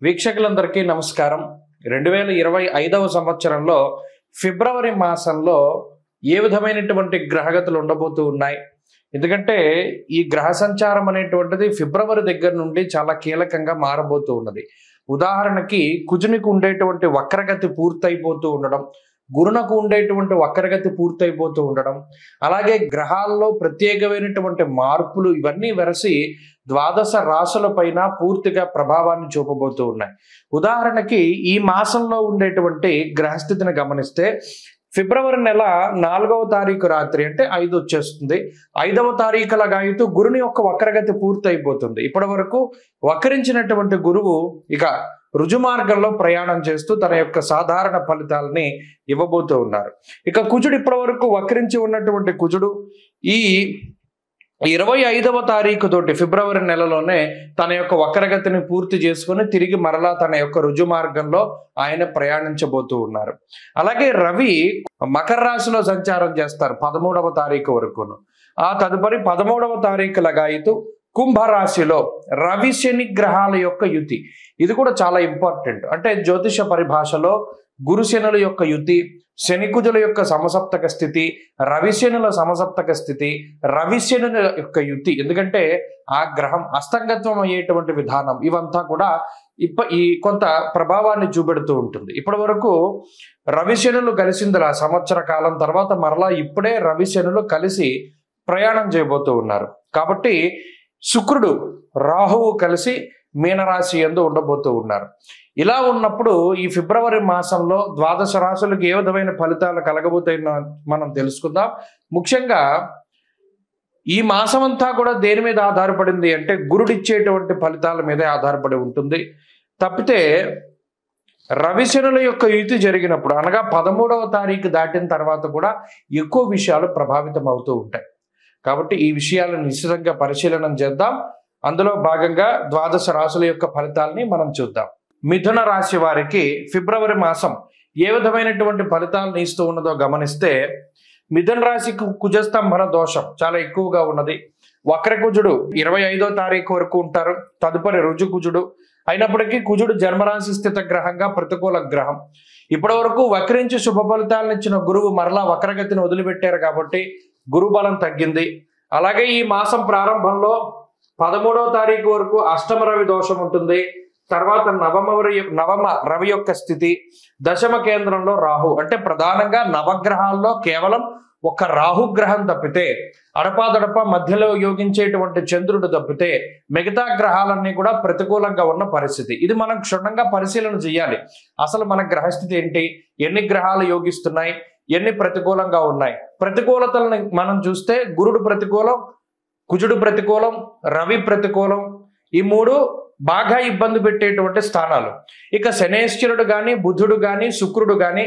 వీక్షకులందరికీ నమస్కారం. 2025వ సంవత్సరంలో ఫిబ్రవరి మాసంలో ఏ విధమైనటువంటి గ్రహగతులు ఉండబోతూ ఉన్నాయి? ఎందుకంటే ఈ గ్రహ సంచారం అనేటువంటిది ఫిబ్రవరి దగ్గర నుండి చాలా కీలకంగా మారబోతూ ఉన్నది. ఉదాహరణకి కుజునికి ఉండేటువంటి వక్రగతి పూర్తయిపోతూ ఉండడం, గురునకు ఉండేటువంటి వక్రగతి పూర్తయిపోతూ ఉండడం, అలాగే గ్రహాల్లో ప్రత్యేకమైనటువంటి మార్పులు ఇవన్నీ వెరసి ద్వాదశ రాశుల పైన పూర్తిగా ప్రభావాన్ని చూపబోతూ ఉన్నాయి. ఉదాహరణకి ఈ మాసంలో ఉండేటువంటి గ్రహస్థితిని గమనిస్తే ఫిబ్రవరి నెల 4వ తారీఖు రాత్రి అంటే 5 వచ్చేస్తుంది. 5వ తారీఖుల గాయతూ గురుని యొక్క వక్రగతి పూర్తయిపోతుంది. ఇప్పటి వరకు వక్రించినటువంటి గురువు ఇక రుజుమార్గంలో ప్రయాణం చేస్తూ తన యొక్క సాధారణ ఫలితాలని ఇవ్వబోతూ ఉన్నారు. ఇక కుజుడు ఇప్పటి వరకు వక్రించి ఉన్నటువంటి కుజుడు ఈ 25వ తారీఖు తోటి ఫిబ్రవరి నెలలోనే తన యొక్క వక్రగతిని పూర్తి చేసుకుని తిరిగి మరలా తన యొక్క రుజు మార్గంలో ఆయన ప్రయాణించబోతూ ఉన్నారు. అలాగే రవి మకర రాశిలో సంచారం చేస్తారు 13వ తారీఖు వరకును. ఆ తదుపరి 13వ తారీఖు లగాయితూ కుంభరాశిలో రవి శని గ్రహాల యొక్క యుతి. ఇది కూడా చాలా ఇంపార్టెంట్. అంటే జ్యోతిష పరిభాషలో గురు శనుల యొక్క యుతి, శని కుజుల యొక్క సమసప్తక స్థితి, రవిశనుల సమసప్తక స్థితి, రవిశనుల యొక్క యుతి. ఎందుకంటే ఆ గ్రహం అస్తంగత్వం అయ్యేటువంటి విధానం ఇవంతా కూడా ఈ కొంత ప్రభావాన్ని చూపెడుతూ ఉంటుంది. ఇప్పటి వరకు రవిశనులు కలిసిందిలా సంవత్సర కాలం తర్వాత మరలా ఇప్పుడే రవిశనులు కలిసి ప్రయాణం చేయబోతూ ఉన్నారు. కాబట్టి శుక్రుడు రాహువు కలిసి మీనరాశి యందు ఉండబోతూ ఉన్నారు. ఇలా ఉన్నప్పుడు ఈ ఫిబ్రవరి మాసంలో ద్వాదశ రాశులకు ఏ విధమైన ఫలితాలు కలగబోతాయో మనం తెలుసుకుందాం. ముఖ్యంగా ఈ మాసం అంతా కూడా దేని మీద ఆధారపడింది అంటే గురుడిచ్చేటువంటి ఫలితాల మీదే ఆధారపడి ఉంటుంది. తప్పితే రవిశనుల యొక్క యుతి జరిగినప్పుడు అనగా 13వ తారీఖు దాటిన తర్వాత కూడా ఎక్కువ విషయాలు ప్రభావితం అవుతూ ఉంటాయి. కాబట్టి ఈ విషయాలను నిశ్చితంగా పరిశీలన చేద్దాం. అందులో భాగంగా ద్వాదశ రాశుల యొక్క ఫలితాలని మనం చూద్దాం. మిథున రాశి వారికి ఫిబ్రవరి మాసం ఏ విధమైనటువంటి ఫలితాలను ఇస్తూ ఉన్నదో గమనిస్తే మిథున రాశికి కుజస్తంభన దోషం చాలా ఎక్కువగా ఉన్నది. వక్రకుజుడు 25వ తారీఖు వరకు ఉంటారు. తదుపరి రుజు కుజుడు అయినప్పటికీ కుజుడు జన్మరాశి స్థిత గ్రహంగా ప్రతికూల గ్రహం. ఇప్పటి వరకు వక్రించి శుభ ఫలితాలను ఇచ్చిన గురువు మరలా వక్రగతిని వదిలిపెట్టారు కాబట్టి గురు బలం తగ్గింది. అలాగే ఈ మాసం ప్రారంభంలో 13వ తారీఖు వరకు అష్టమ రవి దోషం ఉంటుంది. తర్వాత నవమ రవి యొక్క స్థితి, దశమ కేంద్రంలో రాహు. అంటే ప్రధానంగా నవగ్రహాల్లో కేవలం ఒక రాహుగ్రహం తప్పితే, అడపాదడప మధ్యలో యోగించేటువంటి చంద్రుడు తప్పితే మిగతా గ్రహాలన్నీ కూడా ప్రతికూలంగా ఉన్న పరిస్థితి. ఇది మనం క్షుణ్ణంగా పరిశీలన చేయాలి. అసలు మన గ్రహస్థితి ఏంటి, ఎన్ని గ్రహాలు యోగిస్తున్నాయి, ఎన్ని ప్రతికూలంగా ఉన్నాయి. ప్రతికూలతలను మనం చూస్తే గురుడు ప్రతికూలం, కుజుడు ప్రతికూలం, రవి ప్రతికూలం. ఈ మూడు బాగా ఇబ్బంది పెట్టేటువంటి స్థానాలు. ఇక శనేశ్వరుడు కానీ, బుధుడు కానీ, శుక్రుడు కానీ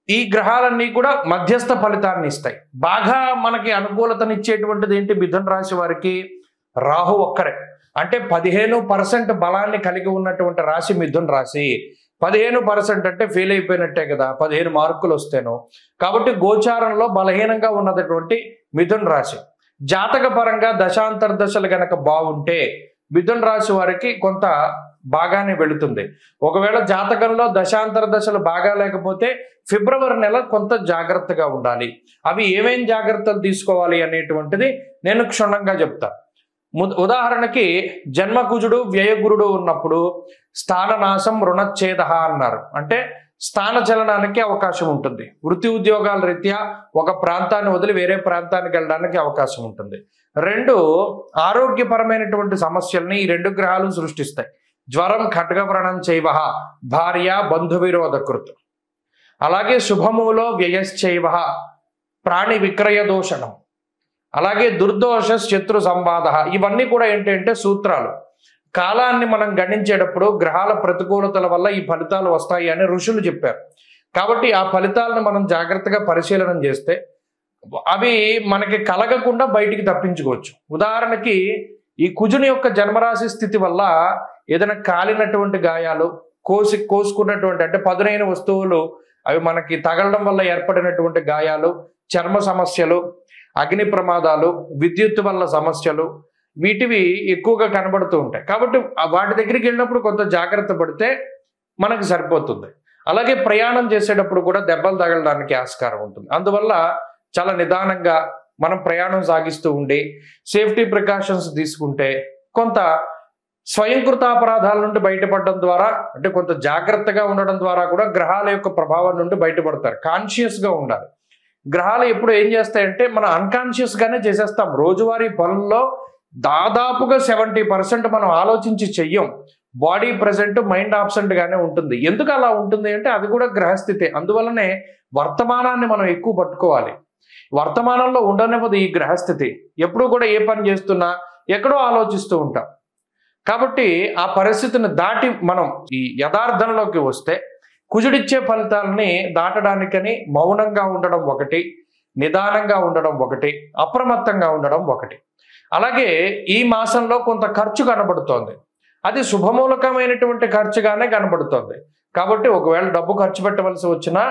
ఈ గ్రహాలన్నీ కూడా మధ్యస్థ ఫలితాన్ని ఇస్తాయి. బాగా మనకి అనుకూలతనిచ్చేటువంటిది ఏంటి మిథున రాశి వారికి? రాహు ఒక్కరే. అంటే 15% బలాన్ని కలిగి ఉన్నటువంటి రాశి మిథున రాశి. 15% అంటే ఫెయిల్ అయిపోయినట్టే కదా, 15 మార్కులు వస్తేనో. కాబట్టి గోచారంలో బలహీనంగా ఉన్నటువంటి మిథున రాశి జాతక పరంగా దశాంతర్దశలు గనక బాగుంటే మిథున రాశి వారికి కొంత బాగానే వెళుతుంది. ఒకవేళ జాతకంలో దశాంతర్దశలు బాగా లేకపోతే ఫిబ్రవరి నెల కొంత జాగ్రత్తగా ఉండాలి. అవి ఏమేం జాగ్రత్తలు తీసుకోవాలి అనేటువంటిది నేను క్షుణ్ణంగా చెప్తా. ఉదాహరణకి జన్మకుజుడు వ్యయగురుడు ఉన్నప్పుడు స్థాననాశం రుణచ్ఛేద అన్నారు. అంటే స్థాన చలనానికి అవకాశం ఉంటుంది. వృత్తి ఉద్యోగాల రీత్యా ఒక ప్రాంతాన్ని వదిలి వేరే ప్రాంతానికి వెళ్ళడానికి అవకాశం ఉంటుంది. 2 ఆరోగ్యపరమైనటువంటి సమస్యల్ని ఈ 2 గ్రహాలు సృష్టిస్తాయి. జ్వరం ఖడ్గవ్రణం చైవ భార్య బంధు విరోధకృత్. అలాగే శుభములో వ్యయశ్చైవ ప్రాణి విక్రయ దోషణం. అలాగే దుర్దోష శత్రు సంవాద. ఇవన్నీ కూడా ఏంటంటే సూత్రాలు. కాలాన్ని మనం గణించేటప్పుడు గ్రహాల ప్రతికూలతల వల్ల ఈ ఫలితాలు వస్తాయి అని ఋషులు చెప్పారు. కాబట్టి ఆ ఫలితాలను మనం జాగ్రత్తగా పరిశీలన చేస్తే అవి మనకి కలగకుండా బయటికి తప్పించుకోవచ్చు. ఉదాహరణకి ఈ కుజుని యొక్క జన్మరాశి స్థితి వల్ల ఏదైనా కాలినటువంటి గాయాలు, కోసుకున్నటువంటి అంటే పదునైన వస్తువులు అవి మనకి తగలడం వల్ల ఏర్పడినటువంటి గాయాలు, చర్మ సమస్యలు, అగ్ని ప్రమాదాలు, విద్యుత్ వల్ల సమస్యలు, వీటివి ఎక్కువగా కనబడుతూ ఉంటాయి. కాబట్టి వాటి దగ్గరికి వెళ్ళినప్పుడు కొంత జాగ్రత్త పడితే మనకు సరిపోతుంది. అలాగే ప్రయాణం చేసేటప్పుడు కూడా దెబ్బలు తగలడానికి ఆస్కారం ఉంటుంది. అందువల్ల చాలా నిదానంగా మనం ప్రయాణం సాగిస్తూ ఉండి సేఫ్టీ ప్రికాషన్స్ తీసుకుంటే కొంత స్వయంకృతాపరాధాల నుండి బయటపడడం ద్వారా, అంటే కొంత జాగ్రత్తగా ఉండడం ద్వారా కూడా గ్రహాల యొక్క ప్రభావం నుండి బయటపడతారు. కాన్షియస్గా ఉండాలి. గ్రహాలు ఎప్పుడు ఏం చేస్తాయంటే మనం అన్కాన్షియస్గానే చేసేస్తాం. రోజువారీ పనుల్లో దాదాపుగా 70% మనం ఆలోచించి చెయ్యం. బాడీ ప్రజెంట్, మైండ్ ఆబ్సెంట్ గానే ఉంటుంది. ఎందుకు అలా ఉంటుంది అంటే అది కూడా గ్రహస్థితి. అందువల్లనే వర్తమానాన్ని మనం ఎక్కువ పట్టుకోవాలి. వర్తమానంలో ఉండనివ్వదు ఈ గ్రహస్థితి. ఎప్పుడు కూడా ఏ పని చేస్తున్నా ఎక్కడో ఆలోచిస్తూ ఉంటాం. కాబట్టి ఆ పరిస్థితిని దాటి మనం ఈ యథార్థంలోకి వస్తే కుజుడిచ్చే ఫలితాలని దాటడానికని మౌనంగా ఉండడం ఒకటి, నిదానంగా ఉండడం ఒకటి, అప్రమత్తంగా ఉండడం ఒకటి. అలాగే ఈ మాసంలో కొంత ఖర్చు కనబడుతోంది. అది శుభమూలకమైనటువంటి ఖర్చుగానే కనబడుతోంది. కాబట్టి ఒకవేళ డబ్బు ఖర్చు పెట్టవలసి వచ్చినా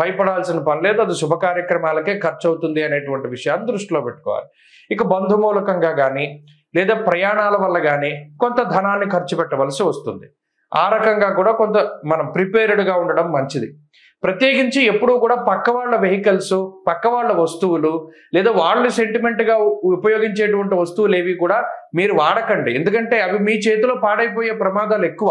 భయపడాల్సిన పని లేదు. అది శుభ కార్యక్రమాలకే ఖర్చు అవుతుంది అనేటువంటి విషయాన్ని దృష్టిలో పెట్టుకోవాలి. ఇక బంధుమూలకంగా కానీ లేదా ప్రయాణాల వల్ల కానీ కొంత ధనాన్ని ఖర్చు పెట్టవలసి వస్తుంది. ఆ రకంగా కూడా కొంత మనం ప్రిపేర్డ్గా ఉండడం మంచిది. ప్రత్యేకించి ఎప్పుడూ కూడా పక్క వాళ్ళ వెహికల్స్, పక్క వాళ్ళ వస్తువులు లేదా వాళ్ళు సెంటిమెంట్గా ఉపయోగించేటువంటి వస్తువులు ఏవి కూడా మీరు వాడకండి. ఎందుకంటే అవి మీ చేతిలో పాడైపోయే ప్రమాదాలు ఎక్కువ.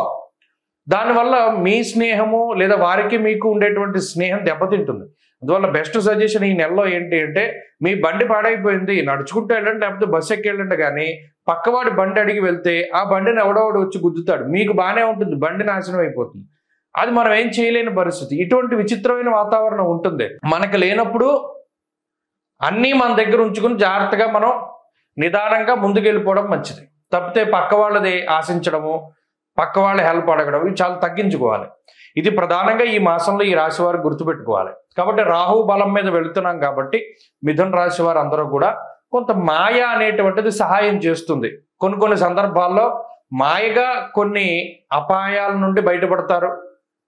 దానివల్ల మీ స్నేహము లేదా వారికి మీకు ఉండేటువంటి స్నేహం దెబ్బతింటుంది. అందువల్ల బెస్ట్ సజెషన్ ఈ నెలలో ఏంటి అంటే, మీ బండి పాడైపోయింది, నడుచుకుంటూ వెళ్ళండి లేకపోతే బస్సు ఎక్కి వెళ్ళండి, కానీ పక్కవాడి బండి అడిగి వెళ్తే ఆ బండిని ఎవడోవాడు వచ్చి గుద్దుతాడు. మీకు బాగానే ఉంటుంది, బండి నాశనం అయిపోతుంది. అది మనం ఏం చేయలేని పరిస్థితి. ఇటువంటి విచిత్రమైన వాతావరణం ఉంటుంది. మనకు లేనప్పుడు అన్నీ మన దగ్గర ఉంచుకుని జాగ్రత్తగా మనం నిదానంగా ముందుకెళ్ళిపోవడం మంచిది. తప్పితే పక్క వాళ్ళది ఆశించడము, పక్క వాళ్ళ హెల్ప్ అడగడం ఇవి చాలా తగ్గించుకోవాలి. ఇది ప్రధానంగా ఈ మాసంలో ఈ రాశి వారు గుర్తుపెట్టుకోవాలి. కాబట్టి రాహు బలం మీద వెళుతున్నాం కాబట్టి మిథున రాశి వారు అందరూ కూడా కొంత మాయ అనేటువంటిది సహాయం చేస్తుంది. కొన్ని సందర్భాల్లో మాయగా కొన్ని అపాయాల నుండి బయటపడతారు,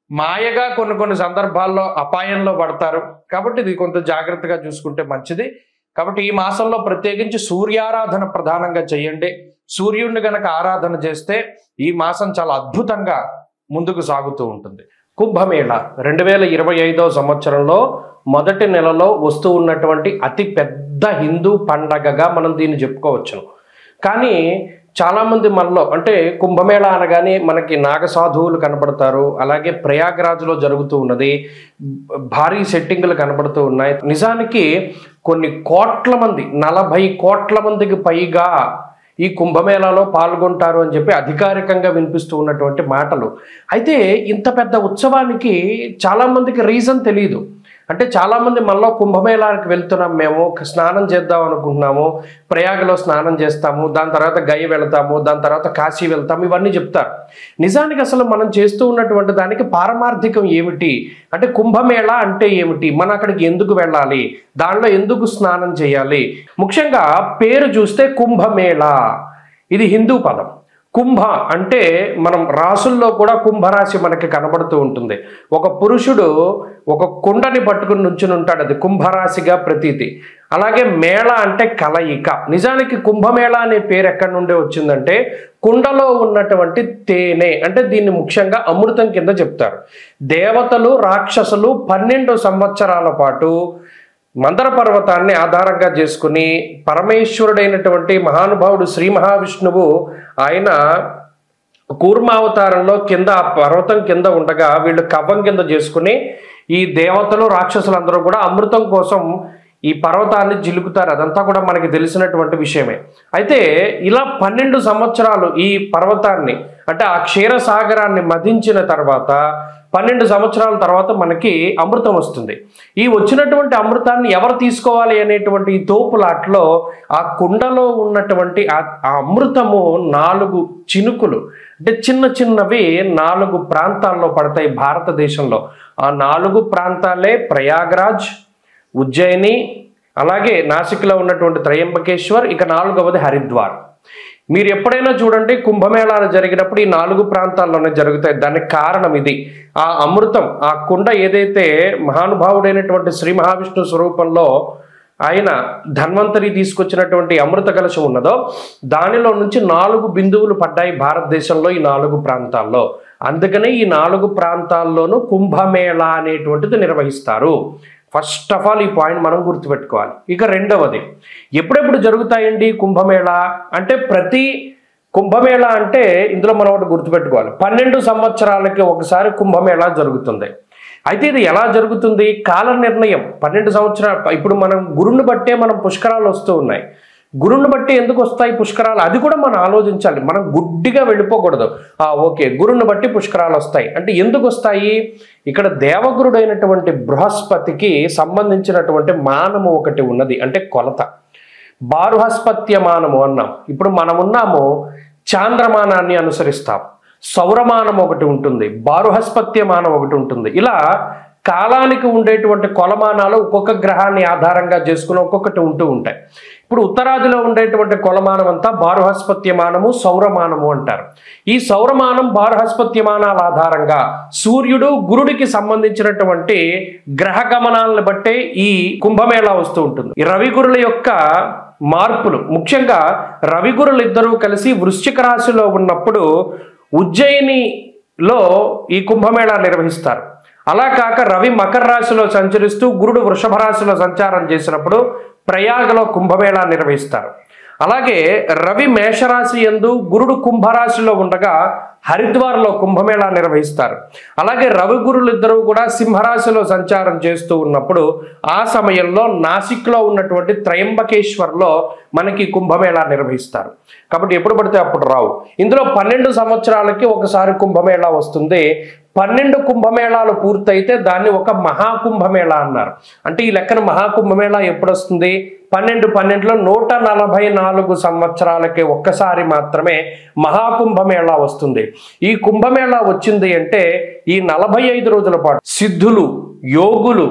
మాయగా కొన్ని సందర్భాల్లో అపాయంలో పడతారు. కాబట్టి ఇది కొంత జాగ్రత్తగా చూసుకుంటే మంచిది. కాబట్టి ఈ మాసంలో ప్రత్యేకించి సూర్యారాధన ప్రధానంగా చేయండి. సూర్యుడిని గనక ఆరాధన చేస్తే ఈ మాసం చాలా అద్భుతంగా ముందుకు సాగుతూ ఉంటుంది. కుంభమేళ 2025వ సంవత్సరంలో మొదటి నెలలో వస్తూ ఉన్నటువంటి అతి పెద్ద హిందూ పండగగా మనం దీన్ని చెప్పుకోవచ్చును. కానీ చాలామంది మనలో అంటే కుంభమేళ అనగానే మనకి నాగసాధువులు కనబడతారు. అలాగే ప్రయాగ్రాజ్లో జరుగుతూ ఉన్నది, భారీ సెట్టింగులు కనబడుతూ ఉన్నాయి. నిజానికి కొన్ని కోట్ల మంది, 40 కోట్ల మందికి పైగా ఈ కుంభమేళాలో పాల్గొంటారు అని చెప్పి అధికారికంగా వినిపిస్తూ ఉన్నటువంటి మాటలు. అయితే ఇంత పెద్ద ఉత్సవానికి చాలామందికి రీజన్ తెలియదు. అంటే చాలామంది మనలో కుంభమేళానికి వెళ్తున్నాం, మేము స్నానం చేద్దాం అనుకుంటున్నాము, ప్రయాగలో స్నానం చేస్తాము, దాని తర్వాత గయ వెళతాము, దాని తర్వాత కాశీ వెళ్తాము, ఇవన్నీ చెప్తారు. నిజానికి అసలు మనం చేస్తూ ఉన్నటువంటి దానికి పారమార్థికం ఏమిటి అంటే కుంభమేళ అంటే ఏమిటి, మనం అక్కడికి ఎందుకు వెళ్ళాలి, దానిలో ఎందుకు స్నానం చేయాలి. ముఖ్యంగా పేరు చూస్తే కుంభమేళ, ఇది హిందూ పదం. కుంభ అంటే మనం రాసుల్లో కూడా కుంభరాశి మనకి కనబడుతూ ఉంటుంది. ఒక పురుషుడు ఒక కుండని పట్టుకుని నుంచుని ఉంటాడు, అది కుంభరాశిగా ప్రతీతి. అలాగే మేళ అంటే కలయిక. నిజానికి కుంభమేళ అనే పేరు ఎక్కడి నుండి వచ్చిందంటే కుండలో ఉన్నటువంటి తేనె, అంటే దీన్ని ముఖ్యంగా అమృతం కింద చెప్తారు. దేవతలు రాక్షసులు 12 సంవత్సరాల పాటు మందర పర్వతాన్ని ఆధారంగా చేసుకుని పరమేశ్వరుడైనటువంటి మహానుభావుడు శ్రీ మహావిష్ణువు ఆయన కూర్మావతారంలో కింద ఆ పర్వతం కింద ఉండగా వీళ్ళు కవ్వం కింద చేసుకుని ఈ దేవతలు రాక్షసులందరూ కూడా అమృతం కోసం ఈ పర్వతాన్ని జిలుకుతారు. అదంతా కూడా మనకి తెలిసినటువంటి విషయమే. అయితే ఇలా 12 సంవత్సరాలు ఈ పర్వతాన్ని అంటే ఆ క్షీరసాగరాన్ని మదించిన తర్వాత 12 సంవత్సరాల తర్వాత మనకి అమృతం వస్తుంది. ఈ వచ్చినటువంటి అమృతాన్ని ఎవరు తీసుకోవాలి అనేటువంటి ఈ తోపులాట్లో ఆ కుండలో ఉన్నటువంటి ఆ అమృతము 4 చినుకులు అంటే చిన్నవి 4 ప్రాంతాల్లో పడతాయి భారతదేశంలో. ఆ 4 ప్రాంతాలే ప్రయాగ్రాజ్, ఉజ్జయిని, అలాగే నాసిక్లో ఉన్నటువంటి త్రయంబకేశ్వర్, ఇక 4వది హరిద్వార్. మీరు ఎప్పుడైనా చూడండి కుంభమేళాలు జరిగినప్పుడు ఈ 4 ప్రాంతాల్లోనే జరుగుతాయి. దానికి కారణం ఇది. ఆ అమృతం, ఆ కుండ ఏదైతే మహానుభావుడైనటువంటి శ్రీ మహావిష్ణు స్వరూపంలో ఆయన ధన్వంతరి తీసుకొచ్చినటువంటి అమృత కలశం ఉన్నదో దానిలో నుంచి 4 బిందువులు పడ్డాయి భారతదేశంలో ఈ 4 ప్రాంతాల్లో. అందుకనే ఈ 4 ప్రాంతాల్లోనూ కుంభమేళా అనేటువంటిది నిర్వహిస్తారు. ఫస్ట్ ఆఫ్ ఆల్ ఈ పాయింట్ మనం గుర్తుపెట్టుకోవాలి. ఇక రెండవది, ఎప్పుడెప్పుడు జరుగుతాయండి కుంభమేళా అంటే? ప్రతి కుంభమేళా అంటే ఇందులో మనం ఒకటి గుర్తుపెట్టుకోవాలి, 12 సంవత్సరాలకి ఒకసారి కుంభమేళా జరుగుతుంది. అయితే ఇది ఎలా జరుగుతుంది? కాల నిర్ణయం 12 సంవత్సరాలు. ఇప్పుడు మనం గురుని బట్టే మనం పుష్కరాలు వస్తూ ఉన్నాయి. గురుని బట్టి ఎందుకు వస్తాయి పుష్కరాలు? అది కూడా మనం ఆలోచించాలి. మనం గుడ్డిగా వెళ్ళిపోకూడదు. ఓకే, గురుని బట్టి పుష్కరాలు వస్తాయి అంటే ఎందుకు వస్తాయి? ఇక్కడ దేవగురుడైనటువంటి బృహస్పతికి సంబంధించినటువంటి మానము ఒకటి ఉన్నది, అంటే కొలత. బారుహస్పత్య మానము అన్నాం. ఇప్పుడు మనం ఉన్నాము చాంద్రమానాన్ని అనుసరిస్తాం. సౌరమానం ఒకటి ఉంటుంది, బారుహస్పత్యమానం ఒకటి ఉంటుంది. ఇలా కాలానికి ఉండేటువంటి కొలమానాలు ఒక్కొక్క గ్రహాన్ని ఆధారంగా చేసుకుని ఒక్కొక్కటి ఉంటూ ఉంటాయి. ఇప్పుడు ఉత్తరాదిలో ఉండేటువంటి కొలమానం అంతా బారుహస్పత్యమానము, సౌరమానము అంటారు. ఈ సౌరమానం, బారుహస్పత్యమానాల ఆధారంగా సూర్యుడు గురుడికి సంబంధించినటువంటి గ్రహ గమనాలను బట్టే ఈ కుంభమేళా వస్తూ ఉంటుంది. ఈ రవిగురుల యొక్క మార్పులు, ముఖ్యంగా రవిగురులు ఇద్దరూ కలిసి వృశ్చిక రాశిలో ఉన్నప్పుడు ఉజ్జయినిలో ఈ కుంభమేళా నిర్వహిస్తారు. అలా కాక రవి మకర రాశిలో సంచరిస్తూ గురుడు వృషభ రాశిలో సంచారం చేసినప్పుడు ప్రయాగలో కుంభమేళా నిర్వహిస్తారు. అలాగే రవి మేషరాశి యందు గురుడు కుంభరాశిలో ఉండగా హరిద్వార్లో కుంభమేళా నిర్వహిస్తారు. అలాగే రవి గురులు ఇద్దరు కూడా సింహరాశిలో సంచారం చేస్తూ ఉన్నప్పుడు ఆ సమయంలో నాసిక్లో ఉన్నటువంటి త్రయంబకేశ్వర్లో మనకి కుంభమేళా నిర్వహిస్తారు. కాబట్టి ఎప్పుడు పడితే అప్పుడు రావు. ఇందులో 12 సంవత్సరాలకి ఒకసారి కుంభమేళా వస్తుంది. 12 కుంభమేళాలు పూర్తయితే దాన్ని ఒక మహాకుంభమేళా అన్నారు. అంటే ఈ లెక్కన మహాకుంభమేళా ఎప్పుడు వస్తుంది? 12లో 144 సంవత్సరాలకి ఒక్కసారి మాత్రమే మహాకుంభమేళా వస్తుంది. ఈ కుంభమేళా వచ్చింది అంటే ఈ 45 రోజుల పాటు సిద్ధులు, యోగులు,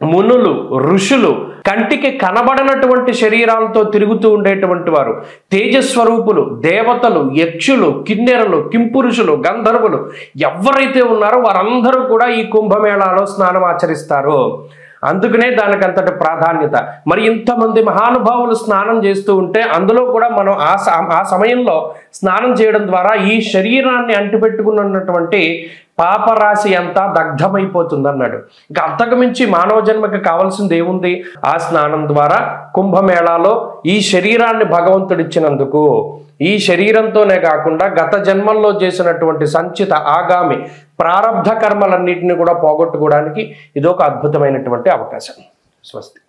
మునులు, ఋషులు, కంటికి కనబడనటువంటి శరీరాలతో తిరుగుతూ ఉండేటువంటి వారు, తేజస్వరూపులు, దేవతలు, యక్షులు, కిన్నెరలు, కింపురుషులు, గంధర్వులు ఎవరైతే ఉన్నారో వారందరూ కూడా ఈ కుంభమేళాలో స్నానం ఆచరిస్తారు. అందుకనే దానికి అంతటి ప్రాధాన్యత. మరి ఇంతమంది మహానుభావులు స్నానం చేస్తూ ఉంటే అందులో కూడా మనం ఆ సమయంలో స్నానం చేయడం ద్వారా ఈ శరీరాన్ని అంటిపెట్టుకున్నటువంటి పాపరాశి అంతా దగ్ధమైపోతుంది అన్నాడు. ఇంకా అంతకు మించి మానవ జన్మకి కావాల్సింది ఏముంది? ఆ స్నానం ద్వారా కుంభమేళాలో ఈ శరీరాన్ని భగవంతుడిచ్చినందుకు, ఈ శరీరంతోనే కాకుండా గత జన్మల్లో చేసినటువంటి సంచిత ఆగామి ప్రారబ్ధ కర్మలన్నింటినీ కూడా పోగొట్టుకోవడానికి ఇదొక అద్భుతమైనటువంటి అవకాశం. స్వస్తి.